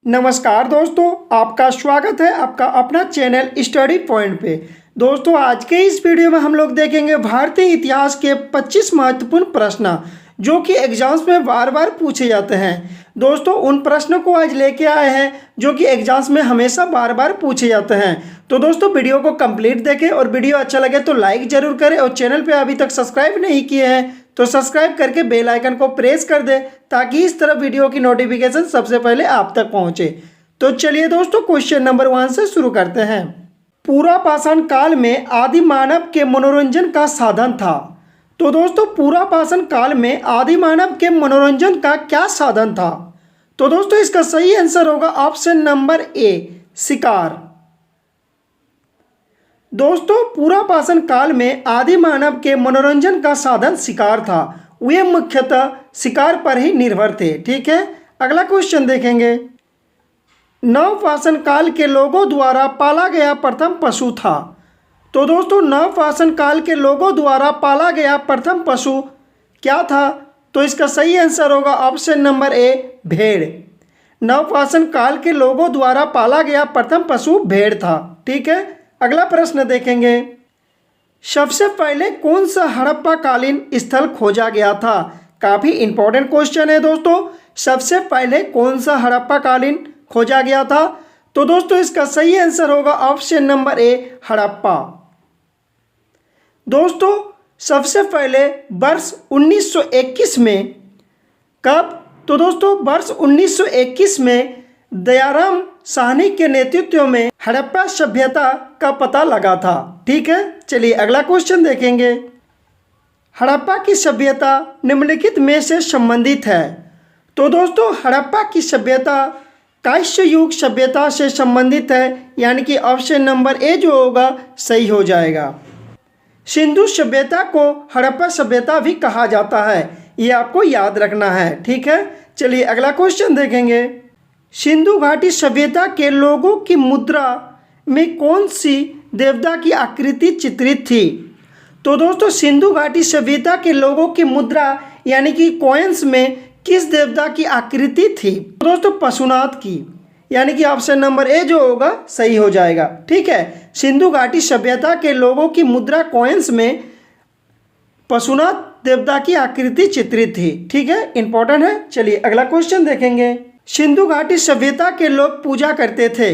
नमस्कार दोस्तों, आपका स्वागत है आपका अपना चैनल स्टडी पॉइंट पे। दोस्तों, आज के इस वीडियो में हम लोग देखेंगे भारतीय इतिहास के 25 महत्वपूर्ण प्रश्न जो कि एग्जाम्स में बार बार पूछे जाते हैं। दोस्तों, उन प्रश्नों को आज लेके आए हैं जो कि एग्जाम्स में हमेशा बार बार पूछे जाते हैं। तो दोस्तों, वीडियो को कंप्लीट देखें और वीडियो अच्छा लगे तो लाइक जरूर करें और चैनल पे अभी तक सब्सक्राइब नहीं किए हैं तो सब्सक्राइब करके बेल आइकन को प्रेस कर दें ताकि इस तरह वीडियो की नोटिफिकेशन सबसे पहले आप तक पहुंचे। तो चलिए दोस्तों, क्वेश्चन नंबर 1 से शुरू करते हैं। पूरा पाषाण काल में आदि मानव के मनोरंजन का साधन था। तो दोस्तों, पूरा पाषाण काल में आदि मानव के मनोरंजन का क्या साधन था? तो दोस्तों, इसका सही आंसर होगा ऑप्शन नंबर ए, शिकार। दोस्तों, पूरा पाषाण काल में आदि मानव के मनोरंजन का साधन शिकार था। वे मुख्यतः शिकार पर ही निर्भर थे। ठीक है, अगला क्वेश्चन देखेंगे। नव पाषाण काल के लोगों द्वारा पाला गया प्रथम पशु था। तो दोस्तों, नव पाषाण काल के लोगों द्वारा पाला गया प्रथम पशु क्या था? तो इसका सही आंसर होगा ऑप्शन नंबर ए, भेड़। नव पाषाण काल के लोगों द्वारा पाला गया प्रथम पशु भेड़ था। ठीक है, अगला प्रश्न देखेंगे। सबसे पहले कौन सा हड़प्पा कालीन स्थल खोजा गया था? काफी इंपॉर्टेंट क्वेश्चन है दोस्तों। सबसे पहले कौन सा हड़प्पा कालीन खोजा गया था? तो दोस्तों, इसका सही आंसर होगा ऑप्शन नंबर ए, हड़प्पा। दोस्तों, सबसे पहले वर्ष 1921 में कब? तो दोस्तों, वर्ष 1921 में दयाराम साहनी के नेतृत्व में हड़प्पा सभ्यता का पता लगा था। ठीक है, चलिए अगला क्वेश्चन देखेंगे। हड़प्पा की सभ्यता निम्नलिखित में से संबंधित है। तो दोस्तों, हड़प्पा की सभ्यता कांस्य युग सभ्यता से संबंधित है, यानी कि ऑप्शन नंबर ए जो होगा सही हो जाएगा। सिंधु सभ्यता को हड़प्पा सभ्यता भी कहा जाता है, ये आपको याद रखना है। ठीक है, चलिए अगला क्वेश्चन देखेंगे। सिंधु घाटी सभ्यता के लोगों की मुद्रा में कौन सी देवता की आकृति चित्रित थी? तो दोस्तों, सिंधु घाटी सभ्यता के लोगों की मुद्रा यानी कि कॉइन्स में किस देवता की आकृति थी? तो दोस्तों, पशुनाथ की, यानी कि ऑप्शन नंबर ए जो होगा सही हो जाएगा। ठीक है, सिंधु घाटी सभ्यता के लोगों की मुद्रा कॉइन्स में पशुनाथ देवता की आकृति चित्रित थी। ठीक है, इंपॉर्टेंट है। चलिए अगला क्वेश्चन देखेंगे। सिंधु घाटी सभ्यता के लोग पूजा करते थे।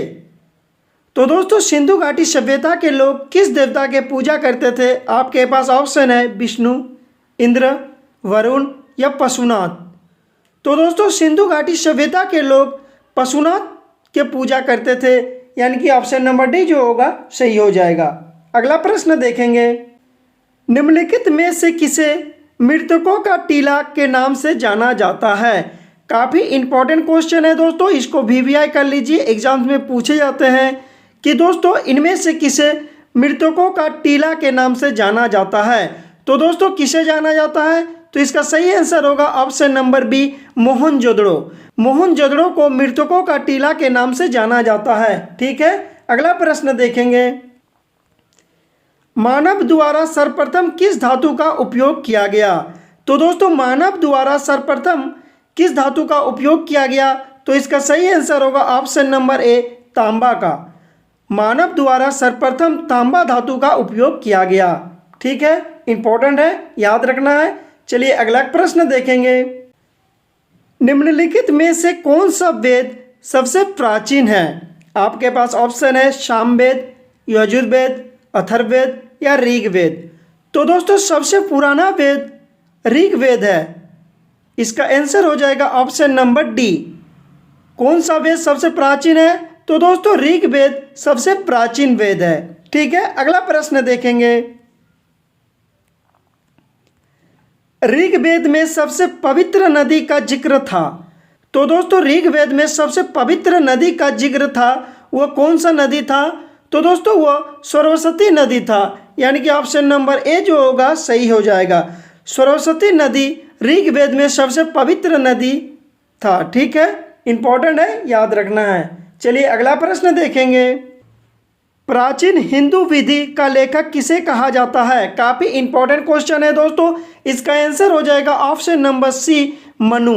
तो दोस्तों, सिंधु घाटी सभ्यता के लोग किस देवता के पूजा करते थे? आपके पास ऑप्शन है विष्णु, इंद्र, वरुण या पशुनाथ। तो दोस्तों, सिंधु घाटी सभ्यता के लोग पशुनाथ के पूजा करते थे, यानी कि ऑप्शन नंबर डी जो होगा सही हो जाएगा। अगला प्रश्न देखेंगे। निम्नलिखित में से किसे मृतकों का टीला के नाम से जाना जाता है? काफ़ी इंपॉर्टेंट क्वेश्चन है दोस्तों, इसको वीवीआई कर लीजिए। एग्जाम्स में पूछे जाते हैं कि दोस्तों इनमें से किसे मृतकों का टीला के नाम से जाना जाता है। तो दोस्तों, किसे जाना जाता है? तो इसका सही आंसर होगा option number B, Mohenjodaro. Mohenjodaro को मृतकों का टीला के नाम से जाना जाता है। ठीक है, अगला प्रश्न देखेंगे। मानव द्वारा सर्वप्रथम किस धातु का उपयोग किया गया? तो दोस्तों, मानव द्वारा सर्वप्रथम किस धातु का उपयोग किया गया? तो इसका सही आंसर होगा ऑप्शन नंबर ए, तांबा का। मानव द्वारा सर्वप्रथम तांबा धातु का उपयोग किया गया। ठीक है, इंपॉर्टेंट है, याद रखना है। चलिए अगला प्रश्न देखेंगे। निम्नलिखित में से कौन सा वेद सबसे प्राचीन है? आपके पास ऑप्शन है सामवेद, यजुर्वेद, अथर्ववेद या ऋग्वेद। तो दोस्तों, सबसे पुराना वेद ऋग्वेद है। इसका आंसर हो जाएगा ऑप्शन नंबर डी। कौन सा वेद सबसे प्राचीन है? तो दोस्तों, ऋग्वेद सबसे प्राचीन वेद है। ठीक है, अगला प्रश्न देखेंगे। ऋग्वेद में सबसे पवित्र नदी का जिक्र था। तो दोस्तों, ऋग्वेद में सबसे पवित्र नदी का जिक्र था, वो कौन सा नदी था? तो दोस्तों, वो सरस्वती नदी था, यानी कि ऑप्शन नंबर ए जो होगा सही हो जाएगा। सरस्वती नदी ऋग्वेद में सबसे पवित्र नदी था। ठीक है, इंपॉर्टेंट है, याद रखना है। चलिए अगला प्रश्न देखेंगे। प्राचीन हिंदू विधि का लेखक किसे कहा जाता है? काफी इंपॉर्टेंट क्वेश्चन है दोस्तों, इसका आंसर हो जाएगा ऑप्शन नंबर सी, मनु।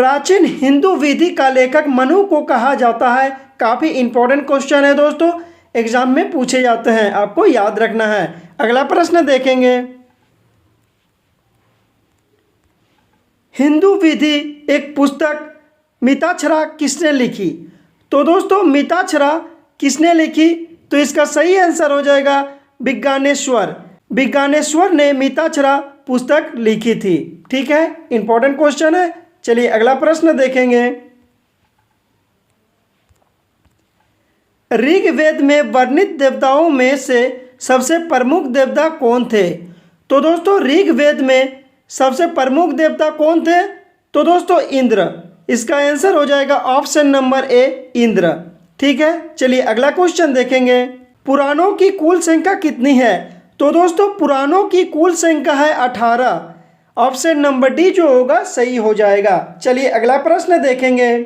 प्राचीन हिंदू विधि का लेखक मनु को कहा जाता है? काफ़ी इंपॉर्टेंट क्वेश्चन है दोस्तों, एग्जाम में पूछे जाते हैं, आपको याद रखना है। अगला प्रश्न देखेंगे, हिंदू विधि एक पुस्तक मिताक्षरा किसने लिखी? तो दोस्तों मिताक्षरा किसने लिखी? तो इसका सही आंसर हो जाएगा विज्ञानेश्वर। विज्ञानेश्वर ने मिताक्षरा पुस्तक लिखी थी। ठीक है, इंपॉर्टेंट क्वेश्चन है। चलिए अगला प्रश्न देखेंगे, ऋग्वेद में वर्णित देवताओं में से सबसे प्रमुख देवता कौन थे? तो दोस्तों ऋग्वेद में सबसे प्रमुख देवता कौन थे? तो दोस्तों इंद्र। इसका आंसर हो जाएगा ऑप्शन नंबर ए, इंद्र। ठीक है, चलिए अगला क्वेश्चन देखेंगे, पुराणों की कुल संख्या कितनी है? तो दोस्तों पुराणों की कुल संख्या है 18। ऑप्शन नंबर डी जो होगा सही हो जाएगा। चलिए अगला प्रश्न देखेंगे,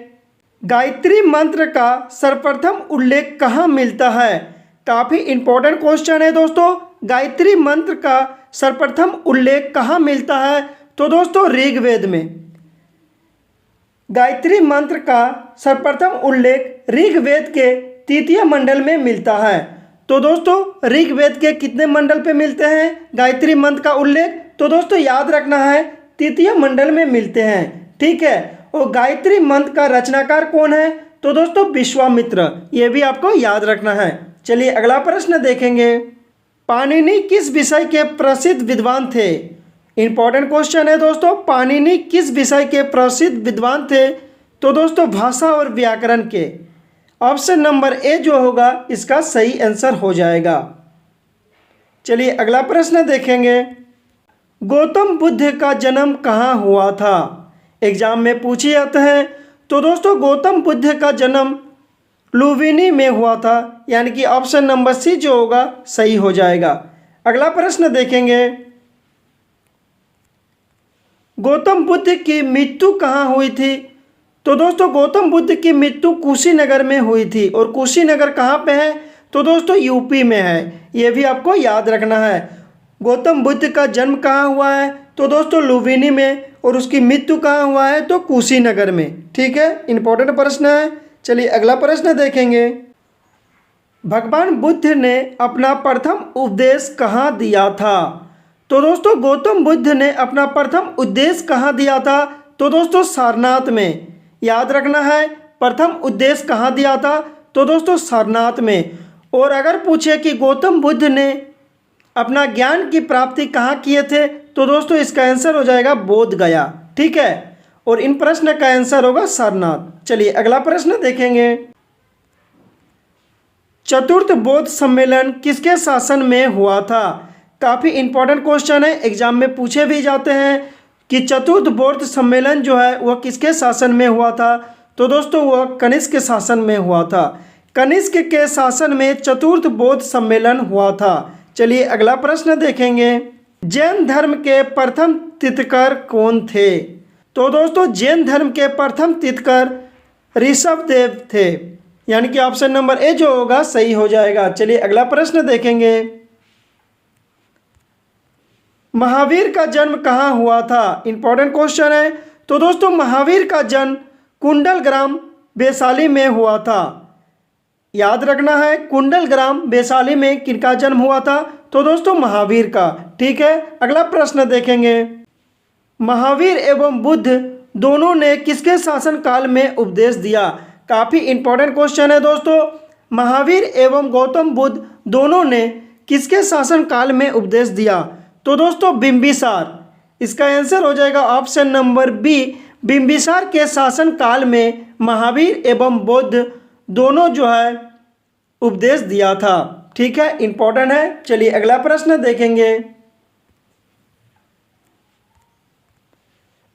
गायत्री मंत्र का सर्वप्रथम उल्लेख कहाँ मिलता है? काफ़ी इंपॉर्टेंट क्वेश्चन है दोस्तों। गायत्री मंत्र का सर्वप्रथम उल्लेख कहाँ मिलता है? तो दोस्तों ऋग्वेद में। गायत्री मंत्र का सर्वप्रथम उल्लेख ऋग्वेद के तृतीय मंडल में मिलता है। तो दोस्तों ऋग्वेद के कितने मंडल पे मिलते हैं गायत्री मंत्र का उल्लेख? तो दोस्तों याद रखना है तृतीय मंडल में मिलते हैं। ठीक है, और गायत्री मंत्र का रचनाकार कौन है? तो दोस्तों विश्वामित्र, ये भी आपको याद रखना है। चलिए अगला प्रश्न देखेंगे, पाणिनि किस विषय के प्रसिद्ध विद्वान थे? इंपॉर्टेंट क्वेश्चन है दोस्तों, पाणिनि किस विषय के प्रसिद्ध विद्वान थे? तो दोस्तों भाषा और व्याकरण के। ऑप्शन नंबर ए जो होगा इसका सही आंसर हो जाएगा। चलिए अगला प्रश्न देखेंगे, गौतम बुद्ध का जन्म कहाँ हुआ था? एग्जाम में पूछे जाते हैं। तो दोस्तों गौतम बुद्ध का जन्म लुम्बिनी में हुआ था, यानी कि ऑप्शन नंबर सी जो होगा सही हो जाएगा। अगला प्रश्न देखेंगे, गौतम बुद्ध की मृत्यु कहाँ हुई थी? तो दोस्तों गौतम बुद्ध की मृत्यु कुशीनगर में हुई थी, और कुशीनगर कहाँ पे है? तो दोस्तों यूपी में है, ये भी आपको याद रखना है। गौतम बुद्ध का जन्म कहाँ हुआ है? तो दोस्तों लुम्बिनी में, और उसकी मृत्यु कहाँ हुआ है? तो कुशीनगर में। ठीक है, इंपॉर्टेंट प्रश्न है। चलिए अगला प्रश्न देखेंगे, भगवान बुद्ध ने अपना प्रथम उपदेश कहाँ दिया था? तो दोस्तों गौतम बुद्ध ने अपना प्रथम उपदेश कहाँ दिया था? तो दोस्तों सारनाथ में। याद रखना है प्रथम उपदेश कहाँ दिया था? तो दोस्तों सारनाथ में। और अगर पूछे कि गौतम बुद्ध ने अपना ज्ञान की प्राप्ति कहाँ किए थे? तो दोस्तों इसका आंसर हो जाएगा बोध गया। ठीक है, और इन प्रश्न का आंसर होगा सारनाथ। चलिए अगला प्रश्न देखेंगे, चतुर्थ बौद्ध सम्मेलन किसके शासन में हुआ था? काफ़ी इंपॉर्टेंट क्वेश्चन है, एग्जाम में पूछे भी जाते हैं कि चतुर्थ बौद्ध सम्मेलन जो है वह किसके शासन में हुआ था? तो दोस्तों वह कनिष्क के शासन में हुआ था। कनिष्क के शासन में चतुर्थ बौद्ध सम्मेलन हुआ था। चलिए अगला प्रश्न देखेंगे, जैन धर्म के प्रथम तीर्थंकर कौन थे? तो दोस्तों जैन धर्म के प्रथम तीर्थंकर ऋषभदेव थे, यानी कि ऑप्शन नंबर ए जो होगा सही हो जाएगा। चलिए अगला प्रश्न देखेंगे, महावीर का जन्म कहाँ हुआ था? इंपॉर्टेंट क्वेश्चन है। तो दोस्तों महावीर का जन्म कुंडल ग्राम वैशाली में हुआ था। याद रखना है कुंडल ग्राम वैशाली में किनका जन्म हुआ था? तो दोस्तों महावीर का। ठीक है, अगला प्रश्न देखेंगे, महावीर एवं बुद्ध दोनों ने किसके शासन काल में उपदेश दिया? काफ़ी इंपॉर्टेंट क्वेश्चन है दोस्तों। महावीर एवं गौतम बुद्ध दोनों ने किसके शासन काल में उपदेश दिया? तो दोस्तों बिंबिसार। इसका आंसर हो जाएगा ऑप्शन नंबर बी, बिंबिसार के शासन काल में महावीर एवं बुद्ध दोनों जो है उपदेश दिया था। ठीक है, इंपॉर्टेंट है। चलिए अगला प्रश्न देखेंगे,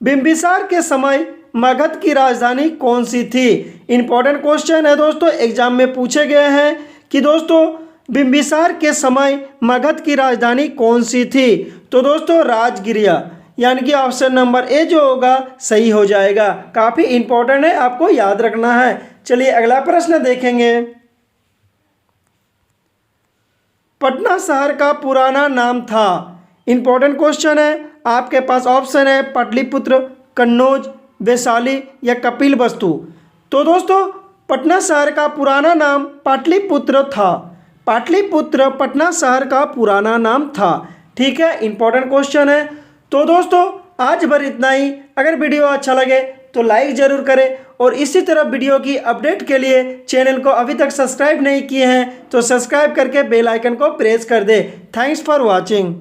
बिंबिसार के समय मगध की राजधानी कौन सी थी? इंपॉर्टेंट क्वेश्चन है दोस्तों, एग्जाम में पूछे गए हैं कि दोस्तों बिंबिसार के समय मगध की राजधानी कौन सी थी? तो दोस्तों राजगिरिया, यानी कि ऑप्शन नंबर ए जो होगा सही हो जाएगा। काफ़ी इंपॉर्टेंट है, आपको याद रखना है। चलिए अगला प्रश्न देखेंगे, पटना शहर का पुराना नाम था। इंपॉर्टेंट क्वेश्चन है, आपके पास ऑप्शन है पाटलिपुत्र, कन्नौज, वैशाली या कपिलवस्तु। तो दोस्तों पटना शहर का पुराना नाम पाटलिपुत्र था। पाटलिपुत्र पटना शहर का पुराना नाम था। ठीक है, इंपॉर्टेंट क्वेश्चन है। तो दोस्तों आज भर इतना ही। अगर वीडियो अच्छा लगे तो लाइक ज़रूर करें और इसी तरह वीडियो की अपडेट के लिए चैनल को अभी तक सब्सक्राइब नहीं किए हैं तो सब्सक्राइब करके बेल आइकन को प्रेस कर दें। Thanks for watching.